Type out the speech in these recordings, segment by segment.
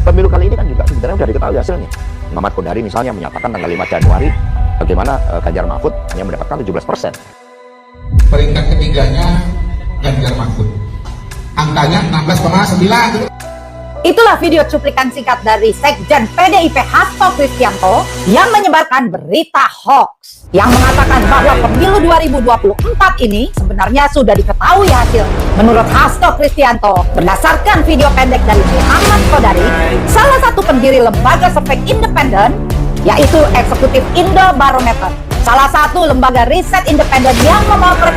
Pemilu kali ini kan juga sebenarnya sudah diketahui hasilnya. Muhammad Qodari misalnya menyatakan tanggal 5 Januari bagaimana Ganjar Mahfud hanya mendapatkan 17%. Peringkat ketiganya Ganjar Mahfud, angkanya 16,9. Itulah video cuplikan singkat dari Sekjen PDIP Hasto Kristianto yang menyebarkan berita hoax yang mengatakan bahwa pemilu 2024 ini sebenarnya sudah diketahui hasil. Menurut Hasto Kristianto, berdasarkan video pendek dari Muhammad Qodari, salah satu pendiri lembaga survei independen, yaitu Eksekutif Indobarometer, salah satu lembaga riset independen yang memotret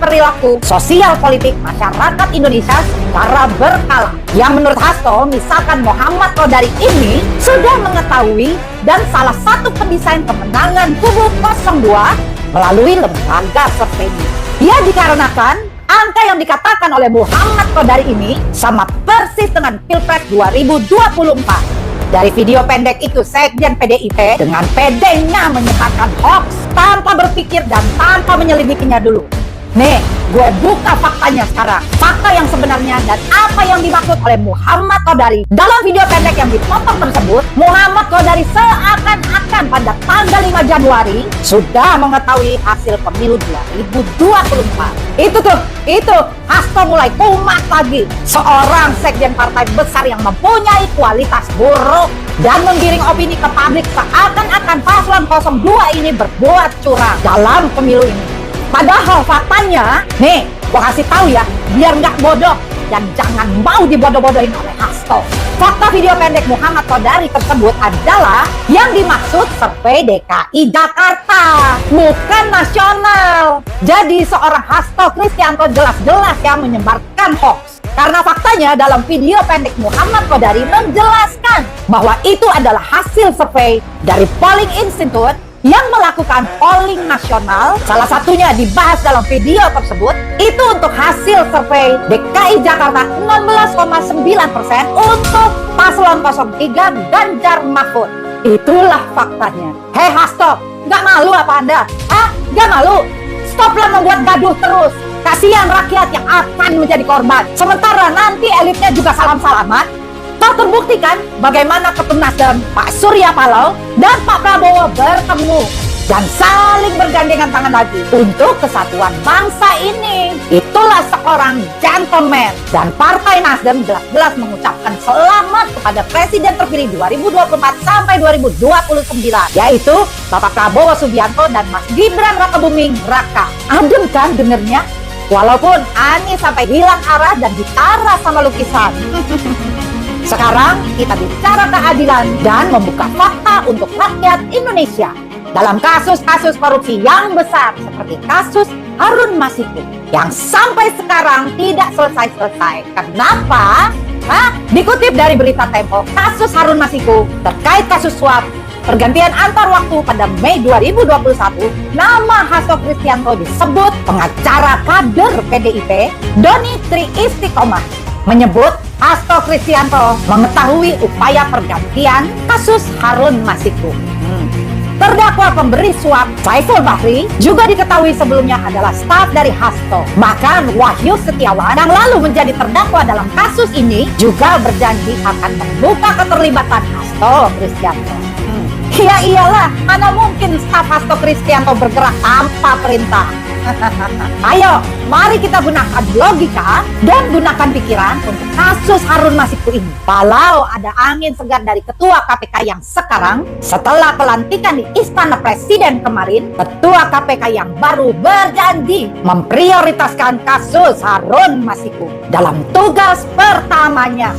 perilaku sosial politik masyarakat Indonesia secara berkala. Yang menurut Hasto, misalkan Muhammad Qodari ini sudah mengetahui dan salah satu pendesain kemenangan kubu 02 melalui lembaga survei ini. Ya, dikarenakan angka yang dikatakan oleh Muhammad Qodari ini sama persis dengan Pilpres 2024. Dari video pendek itu, Sekjen PDIP dengan pedenya menyebarkan hoax tanpa berpikir dan tanpa menyelidikinya dulu. Nih, gue buka faktanya sekarang. Fakta yang sebenarnya dan apa yang dimaksud oleh Muhammad Qodari. Dalam video pendek yang dipotong tersebut, Muhammad Qodari seakan-akan pada tanggal 5 Januari sudah mengetahui hasil pemilu 2024. Itu Hasto mulai kumat lagi. Seorang sekjen partai besar yang mempunyai kualitas buruk dan menggiring opini ke publik seakan-akan paslon 02 ini berbuat curang dalam pemilu ini. Padahal faktanya, nih, gua kasih tahu ya, biar nggak bodoh dan jangan mau dibodoh-bodohin oleh Hasto. Fakta video pendek Muhammad Qodari tersebut adalah yang dimaksud survei DKI Jakarta, bukan nasional. Jadi seorang Hasto Kristianto jelas-jelas yang menyebarkan hoax. Karena faktanya dalam video pendek Muhammad Qodari menjelaskan bahwa itu adalah hasil survei dari Polling Institute yang melakukan polling nasional. Salah satunya dibahas dalam video tersebut itu untuk hasil survei DKI Jakarta 16,9% untuk paslon 03 Ganjar Mahfud. Itulah faktanya. Hei Hasto, nggak malu apa Anda? Hah? Nggak malu? Stoplah membuat gaduh terus. Kasihan rakyat yang akan menjadi korban. Sementara nanti elitnya juga salam-salaman. Tak terbukti kan bagaimana Ketum Nasdem Pak Surya Paloh dan Pak Prabowo bertemu dan saling bergandengan tangan lagi untuk kesatuan bangsa ini. Itulah seorang gentleman, dan Partai Nasdem jelas-jelas mengucapkan selamat kepada Presiden terpilih 2024 sampai 2029, yaitu Bapak Prabowo Subianto dan Mas Gibran Rakabuming Raka. Adem kan dengernya? Walaupun Anies sampai hilang arah dan ditara sama lukisan. Sekarang kita bicara keadilan dan membuka fakta untuk rakyat Indonesia. Dalam kasus-kasus korupsi yang besar seperti kasus Harun Masiku yang sampai sekarang tidak selesai-selesai. Kenapa? Dikutip dari berita Tempo, kasus Harun Masiku terkait kasus suap pergantian antar waktu pada Mei 2021, nama Hasto Kristianto disebut pengacara kader PDIP Doni Tri Istiqomah menyebut Hasto Kristianto mengetahui upaya pergantian kasus Harun Masiku. Terdakwa pemberi suap Saiful Bahri juga diketahui sebelumnya adalah staf dari Hasto. Bahkan Wahyu Setiawan yang lalu menjadi terdakwa dalam kasus ini juga berjanji akan membuka keterlibatan Hasto Kristianto. Ya iyalah, mana mungkin staf Hasto Kristianto bergerak tanpa perintah. Ayo, mari kita gunakan logika dan gunakan pikiran untuk kasus Harun Masiku ini. Kalau ada angin segar dari Ketua KPK yang sekarang, setelah pelantikan di Istana Presiden kemarin, Ketua KPK yang baru berjanji memprioritaskan kasus Harun Masiku dalam tugas pertamanya.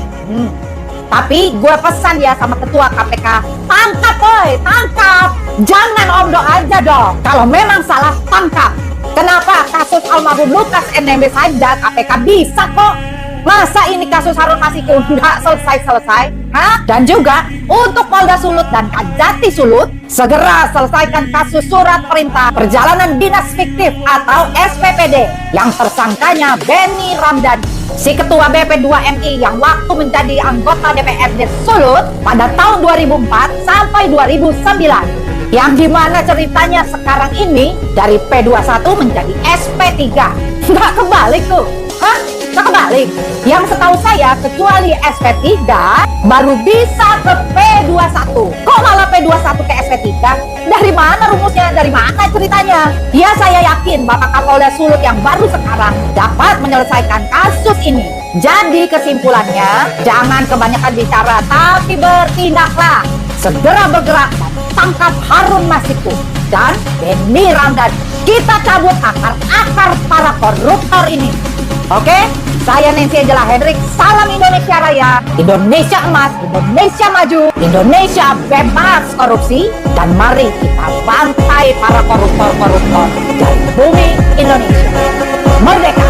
Tapi gue pesan ya sama Ketua KPK, tangkap woy, tangkap. Jangan omdo aja dong. Kalau memang salah, tangkap. Kenapa kasus almarhum Lukas NMB saja KPK bisa kok? Masa ini kasus Harun Masiku nggak selesai-selesai? Dan juga untuk Polda Sulut dan Kajati Sulut, segera selesaikan kasus surat perintah perjalanan dinas fiktif atau SPPD yang tersangkanya Benny Ramdhani, si ketua BP2MI yang waktu menjadi anggota DPRD Sulut pada tahun 2004 sampai 2009. Yang dimana ceritanya sekarang ini dari P21 menjadi SP3. Nggak kebalik tuh. Nah, kebalik. Yang setahu saya, kecuali SP3, baru bisa ke P21. Kok malah P21 ke SP3? Dari mana rumusnya? Dari mana ceritanya? Ya, saya yakin Bapak Kapolda Sulut yang baru sekarang dapat menyelesaikan kasus ini. Jadi kesimpulannya, jangan kebanyakan bicara, tapi bertindaklah. Segera bergerak dan tangkap Harun Masiku dan Benny Ramdhani. Kita cabut akar-akar para koruptor ini. Oke? Saya Nancy Angela Hendrik. Salam Indonesia Raya, Indonesia emas, Indonesia maju, Indonesia bebas korupsi. Dan mari kita bantai para koruptor-koruptor dari bumi Indonesia. Merdeka!